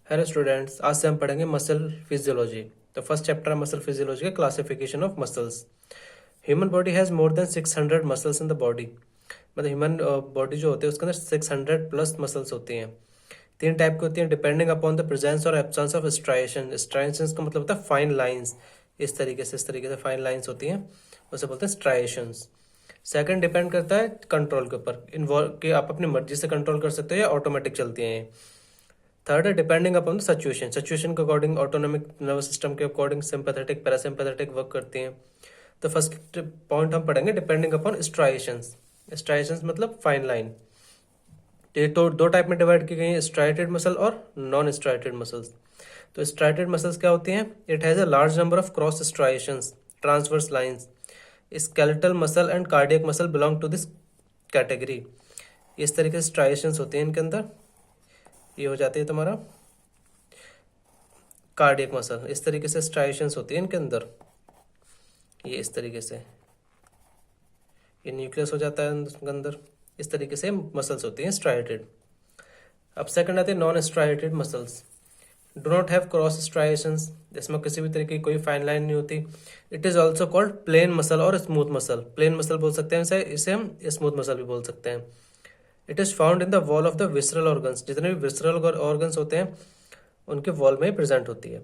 Hello students, आज से हम पढ़ेंगे मसल फिजियोलॉजी। तो फर्स्ट चैप्टर है मसल फिजियोलॉजी का classification of muscles. Human body has more than 600 muscles in the body. मतलब ह्यूमन बॉडी जो होती है उसके अंदर 600 प्लस मसल्स होती हैं। तीन टाइप की होती हैं डिपेंडिंग अपॉन द प्रेजेंस और एब्सेंस ऑफ स्ट्राइएशन। स्ट्राइएशंस का मतलब होता है फाइन लाइंस। इस तरीके से फाइन लाइंस होती हैं, उसे बोलते हैं स्ट्राइएशंस। सेकंड डिपेंड करता है कंट्रोल के ऊपर, इन्वॉल्व कि आप अपनी मर्जी से कंट्रोल कर सकते हो या ऑटोमेटिक चलती हैं ये। थर्ड है डिपेंडिंग अपॉन द सिचुएशन के अकॉर्डिंग, ऑटोनॉमिक नर्वस सिस्टम के अकॉर्डिंग सिंपैथेटिक पैरासिम्पैथेटिक वर्क करती हैं। तो फर्स्ट पॉइंट हम पढ़ेंगे डिपेंडिंग अपॉन स्ट्राइएशंस। स्ट्राइएशंस मतलब फाइन लाइन। ये तो दो टाइप में डिवाइड की गई है, स्ट्राइटेड मसल और नॉन स्ट्राइटेड मसल्स। तो स्ट्राइटेड मसल्स क्या होती हैं? It has a large number of cross striations, transverse lines. Skeletal muscle and cardiac muscle belong to this category. इस तरीके से स्ट्राइएशंस होती हैं इनके अंदर। ये हो जाती है तुम्हारा कार्डियक मसल। इस तरीके से स्ट्राइएशंस होती है इनके अंदर। ये इस तरीके से ये न्यूक्लियस हो जाता है इसके अंदर। इस तरीके से मसल्स होती हैं स्ट्राइटेड। अब सेकंड आते हैं non striated muscles. Do not have cross striations, इसमें किसी भी तरीके की कोई फाइन लाइन नहीं होती। It is also called plain muscle और स्मूथ मसल। प्लेन मसल बोल सकते हैं इसे हम स्मूथ मसल भी बोल सकते हैं। It is found in the wall of the visceral organs. जितने भी विसरल ऑर्गन्स होते हैं उनके वॉल में प्रेजेंट होती है।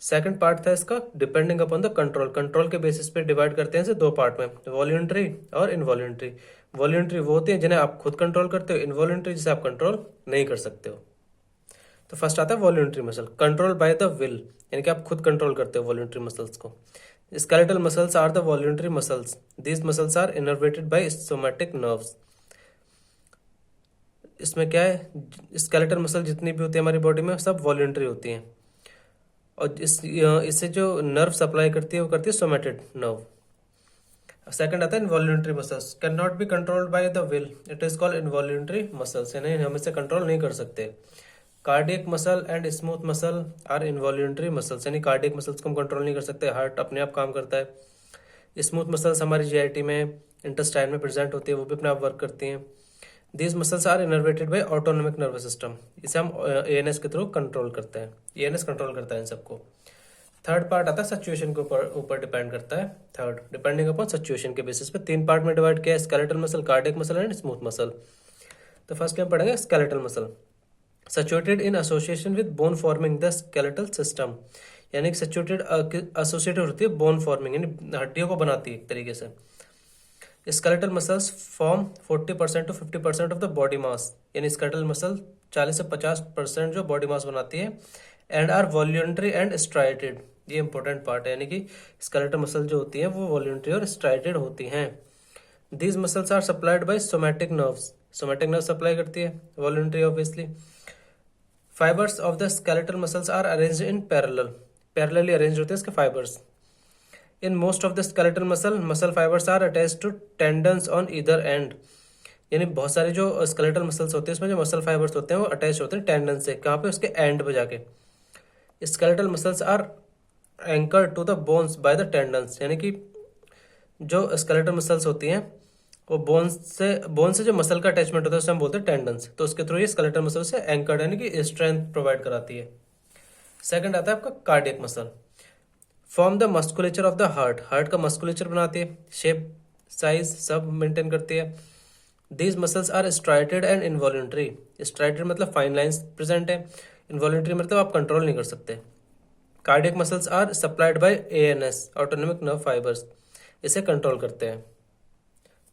सेकंड पार्ट था इसका depending upon the control. Control के बेसिस पे डिवाइड करते हैं इसे दो पार्ट में, वॉल्यूंटरी और इनवॉल्यूंटरी। वॉल्यूंटरी वो होती है जिन्हें आप खुद कंट्रोल करते हो, इनवॉल्यूंटरी जिसे आप कंट्रोल नहीं कर सकते हो। तो फर्स्ट आता है voluntary muscle, control by the will, यानी कि आप खुद कंट्रोल करते हो वॉल्यूंटरी मसल्स को। Skeletal muscles are the voluntary muscles. These muscles are innervated by somatic nerves. इसमें क्या है, स्केलेटल मसल जितनी भी होती है हमारी बॉडी में सब वॉल्यूंटरी होती हैं। और इससे जो नर्व सप्लाई करती है वो करती है सोमैटेड नर्व। सेकंड आता है involuntary muscles, can not be controlled by the will, it is called involuntary muscles, यानी हम इसे कंट्रोल नहीं कर सकते। Cardiac muscle and smooth muscle are involuntary muscles, यानी कार्डियक मसल्स को हम कंट्रोल नहीं कर सकते, हार्ट अपने आप काम करता है। स्मूथ मसल्स हमारी जीआईटी में, इंटेस्टाइन में प्रेजेंट होती है, वो भी अपने आप वर्क करती हैं। These muscles are innervated by autonomic nervous system, इसे हम एएनएस के थ्रू कंट्रोल करते हैं। एएनएस कंट्रोल करता है इन सबको। थर्ड पार्ट आता है सिचुएशन के ऊपर डिपेंड करता है। थर्ड डिपेंडिंग अपॉन सिचुएशन के बेसिस पे तीन पार्ट में डिवाइड किया है, skeletal muscle, cardiac muscle and smooth muscle. तो फर्स्ट क्या पढ़ेंगे, skeletal muscle. Situated in association with bone forming the skeletal system, यानी कि सिचुएटेड एसोसिएटेड होती है बोन फॉर्मिंग, यानी हड्डियों को बनाती है एक तरीके से। Skeletal muscles form 40% to 50% of the body mass, यानी स्केलेटल मसल 40 से 50% जो बॉडी मास बनाती है। And are voluntary and striated, ये इंपॉर्टेंट पार्ट है, यानी कि स्केलेटल मसल जो होती है वो वॉल्यूंटरी और स्ट्राइटेड होती हैं। These muscles are supplied by somatic nerves, somatic nerve supply करती है, voluntary obviously. Fibres of the skeletal muscles are arranged in parallel, parallelly arrange होते हैं इसके fibres. In most of the skeletal muscle fibers are attached to tendons on either end, यानी बहुत सारे जो skeletal muscles होते हैं उसमें जो मसल फाइबर्स होते हैं वो अटैच होते हैं टेंडन से, कहाँ पे, उसके एंड पे जाके। Skeletal muscles are anchored to the bones by the tendons, यानी कि जो स्केलेटल मसल्स होती हैं वो बोन से जो मसल का अटैचमेंट होता है उसे हम बोलते हैं टेंडन्स। तो उसके थ्रू ये स्केलेटल मसल से एंकर्ड, यानी कि स्ट्रेंथ प्रोवाइड कराती है। सेकंड आता है आपका cardiac muscle. Form the musculature of the heart, heart का मस्कुलेचर बनाती है, शेप साइज सब मेंटेन करती है। These muscles are striated and involuntary. Striated मतलब फाइन लाइंस प्रेजेंट है, इनवॉल्यूंटरी मतलब आप कंट्रोल नहीं कर सकते। Cardiac muscles are supplied by ANS, autonomic nerve fibres, इसे कंट्रोल करते हैं।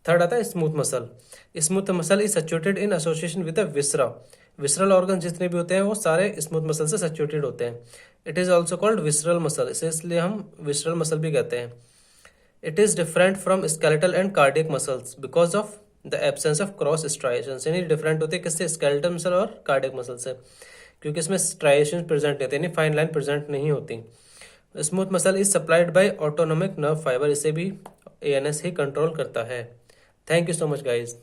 थर्ड आता है smooth muscle. Smooth muscle is situated in association with the viscera, visceral organ जितने भी होते हैं वो सारे स्मूथ मसल से सिचुएटेड होते हैं। It is also called visceral muscle, इसे इसलिए हम विसरल मसल भी कहते हैं। It is different from skeletal and cardiac muscles because of the absence of cross striations, यानी डिफरेंट होते हैं किससे, स्केलेटल मसल और कार्डियक मसल से, क्योंकि इसमें स्ट्राइएशंस प्रेजेंट होते हैं, यानी फाइन लाइन प्रेजेंट नहीं होती। Smooth muscle is supplied by autonomic nerve fibre, इसे भी एएनएस ही कंट्रोल करता है। Thank you so much guys.